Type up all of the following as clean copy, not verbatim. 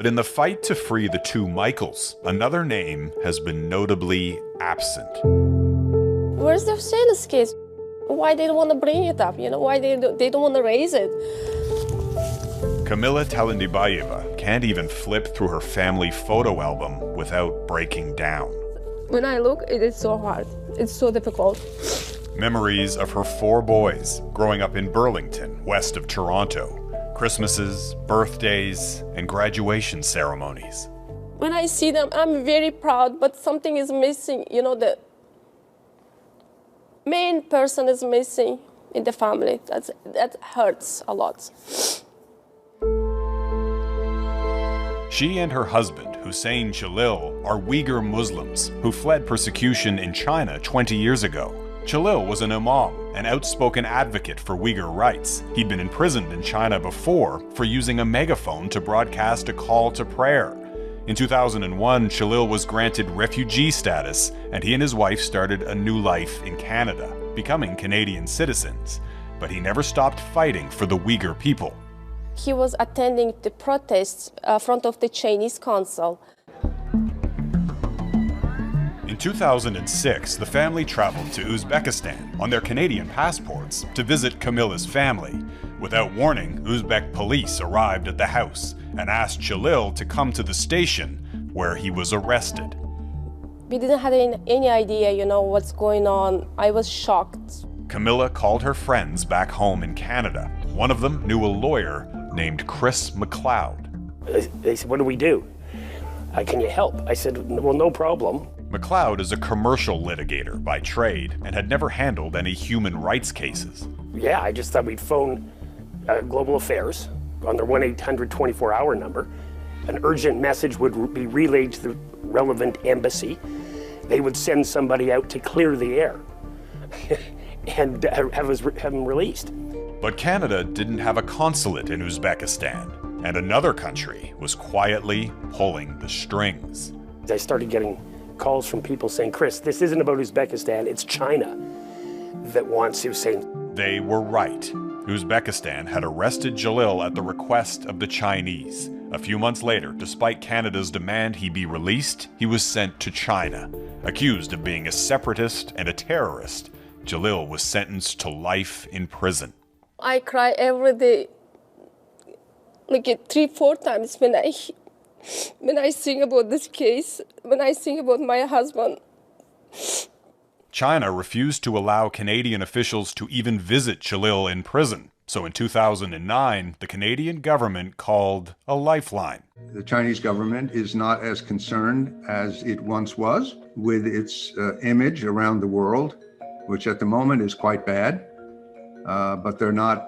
But in the fight to free the two Michaels, another name has been notably absent. Where's the Hüseyin's case? Why they don't want to bring it up? You know, why they don't want to raise it? Kamila Talindibayeva can't even flip through her family photo album without breaking down. When I look, it is so hard. It's so difficult. Memories of her 4 boys growing up in Burlington, west of Toronto. Christmases, birthdays, and graduation ceremonies. When I see them, I'm very proud, but something is missing. You know, the main person is missing in the family. That hurts a lot. She and her husband, Hüseyin Jìlىl, are Uyghur Muslims who fled persecution in China 20 years ago. Jìlىl was an imam, an outspoken advocate for Uyghur rights. He'd been imprisoned in China before for using a megaphone to broadcast a call to prayer. In 2001, Jìlىl was granted refugee status, and he and his wife started a new life in Canada, becoming Canadian citizens. But he never stopped fighting for the Uyghur people. He was attending the protests front of the Chinese consul. In 2006, the family traveled to Uzbekistan on their Canadian passports to visit Kamila's family. Without warning, Uzbek police arrived at the house and asked Jìlىl to come to the station where he was arrested. We didn't have any idea, you know, what's going on. I was shocked. Kamila called her friends back home in Canada. One of them knew a lawyer named Chris McLeod. They said, what do we do? Can you help? I said, well, no problem. McLeod is a commercial litigator by trade and had never handled any human rights cases. Yeah, I just thought we'd phone Global Affairs on their 1-800-24-hour number. An urgent message would be relayed to the relevant embassy. They would send somebody out to clear the air and have him released. But Canada didn't have a consulate in Uzbekistan, and another country was quietly pulling the strings. I started getting calls from people saying, Chris, this isn't about Uzbekistan, it's China that wants Hüseyin. They were right. Uzbekistan had arrested Jìlىl at the request of the Chinese. A few months later, despite Canada's demand he be released, he was sent to China. Accused of being a separatist and a terrorist, Jìlىl was sentenced to life in prison. I cry every day, like 3-4 times when I think about this case, when I think about my husband. China refused to allow Canadian officials to even visit Jìlىl in prison. So in 2009, the Canadian government called a lifeline. The Chinese government is not as concerned as it once was with its image around the world, which at the moment is quite bad, but they're not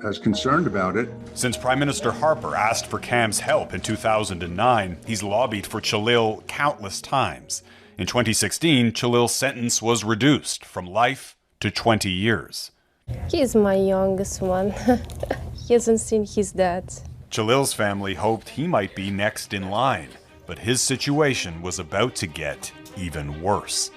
as concerned about it. Since Prime Minister Harper asked for CAM's help in 2009, he's lobbied for Jìlىl countless times. In 2016, Jìlىl's sentence was reduced from life to 20 years. He's my youngest one. He hasn't seen his dad. Jìlىl's family hoped he might be next in line, but his situation was about to get even worse.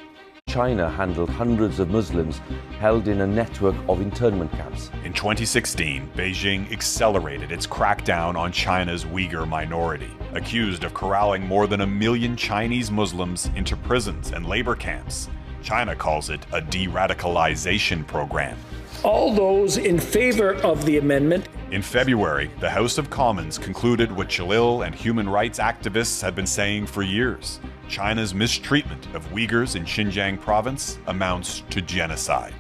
China handled hundreds of Muslims held in a network of internment camps. In 2016, Beijing accelerated its crackdown on China's Uyghur minority, accused of corralling more than 1 million Chinese Muslims into prisons and labor camps. China calls it a de-radicalization program. All those in favor of the amendment. In February, the House of Commons concluded what Jìlىl and human rights activists had been saying for years. China's mistreatment of Uyghurs in Xinjiang province amounts to genocide.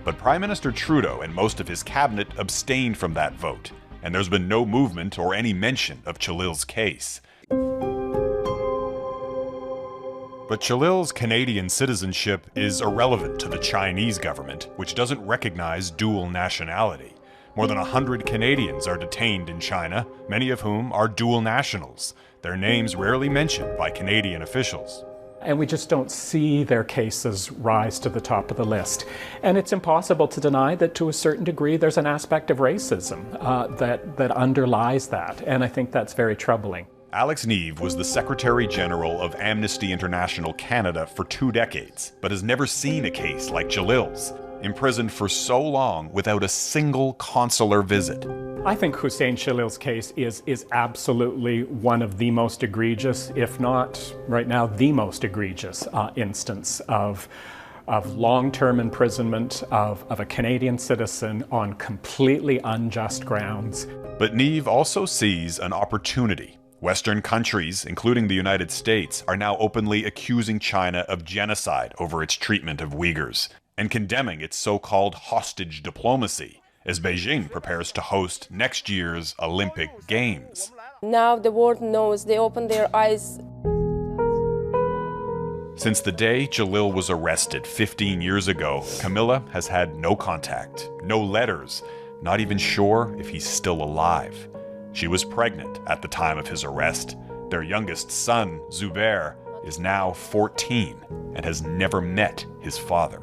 But Prime Minister Trudeau and most of his cabinet abstained from that vote, and there's been no movement or any mention of Jìlىl's case. But Jìlىl's Canadian citizenship is irrelevant to the Chinese government, which doesn't recognize dual nationality. More than 100 Canadians are detained in China, many of whom are dual nationals. Their names rarely mentioned by Canadian officials. And we just don't see their cases rise to the top of the list. And it's impossible to deny that to a certain degree there's an aspect of racism that underlies that. And I think that's very troubling. Alex Neve was the Secretary General of Amnesty International Canada for 2 decades, but has never seen a case like Jìlىl's. imprisoned for so long without a single consular visit. I think Ḥüseyin Cəlil's case is absolutely one of the most egregious, if not right now the most egregious instance of long-term imprisonment of a Canadian citizen on completely unjust grounds. But Niamh also sees an opportunity. Western countries, including the United States, are now openly accusing China of genocide over its treatment of Uyghurs and condemning its so-called hostage diplomacy as Beijing prepares to host next year's Olympic Games. Now the world knows, they open their eyes. Since the day Jilil was arrested 15 years ago, Camilla has had no contact, no letters, not even sure if he's still alive. She was pregnant at the time of his arrest. Their youngest son, Zubair, is now 14 and has never met his father.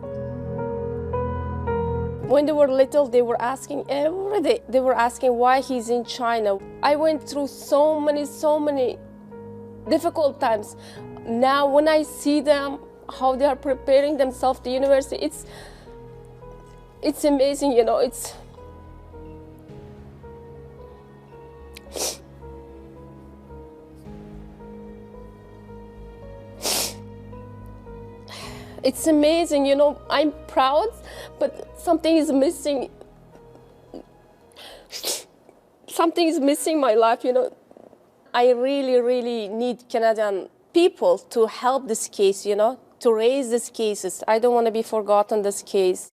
When they were little, they were asking every day, they were asking why he's in China. I went through so many difficult times. Now when I see them, how they are preparing themselves to university, it's amazing, you know, it's amazing, you know. I'm proud, but something is missing. Something is missing in my life, you know. I really need Canadian people to help this case, you know, to raise these cases. I don't want to be forgotten this case.